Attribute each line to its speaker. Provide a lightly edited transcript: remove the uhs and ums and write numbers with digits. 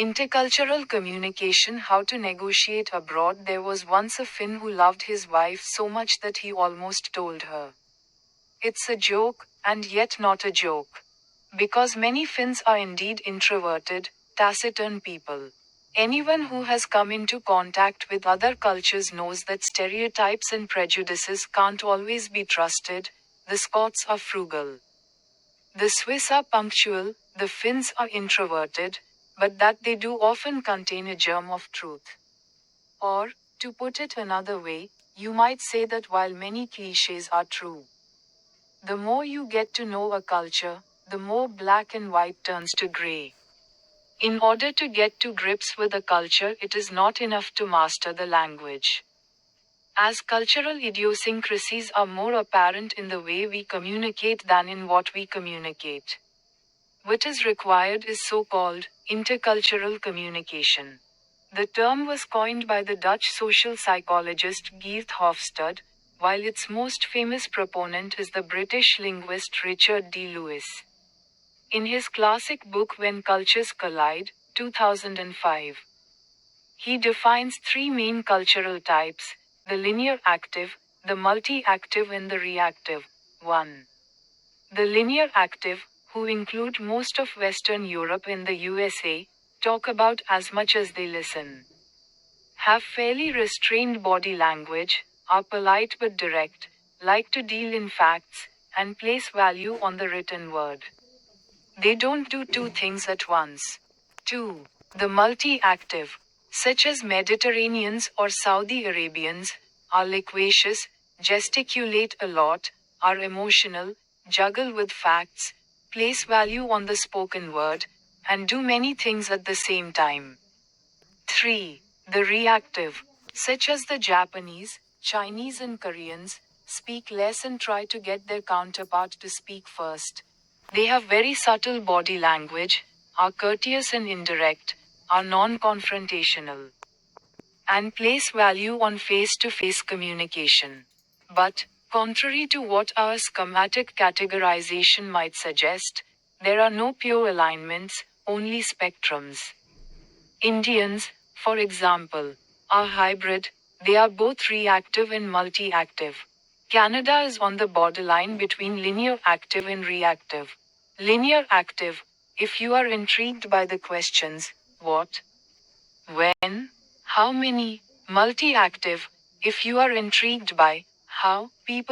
Speaker 1: Intercultural communication. How to negotiate abroad. There was once a Finn who loved his wife so much that he almost told her. It's a joke, and yet not a joke. Because many Finns are indeed introverted, taciturn people. Anyone who has come into contact with other cultures knows that stereotypes and prejudices can't always be trusted. The Scots are frugal. The Swiss are punctual, the Finns are introverted, but that they do often contain a germ of truth. Or, to put it another way, you might say that while many clichés are true, the more you get to know a culture, the more black and white turns to gray. In order to get to grips with a culture, it is not enough to master the language. As cultural idiosyncrasies are more apparent in the way we communicate than in what we communicate. What is required is so-called intercultural communication. The term was coined by the Dutch social psychologist Geert Hofstede, while its most famous proponent is the British linguist Richard D. In his classic book When Cultures Collide, 2005, he defines three main cultural types: the linear active, the multi-active and the reactive. 1. The linear active, who include most of Western Europe and the USA, talk about as much as they listen. Have fairly restrained body language, are polite but direct, like to deal in facts, and place value on the written word. They don't do two things at once. 2. The multi-active, such as Mediterraneans or Saudi Arabians, are loquacious, gesticulate a lot, are emotional, juggle with facts, place value on the spoken word, and do many things at the same time. 3. The reactive, such as the Japanese, Chinese and Koreans, speak less and try to get their counterpart to speak first. They have very subtle body language, are courteous and indirect, are non-confrontational, and place value on face-to-face communication. But, contrary to what our schematic categorization might suggest, there are no pure alignments, only spectrums. Indians, for example, are hybrid, they are both reactive and multi-active. Canada is on the borderline between linear active and reactive. Linear active, if you are intrigued by the questions, what, when, how many. Multi-active, if you are intrigued by how people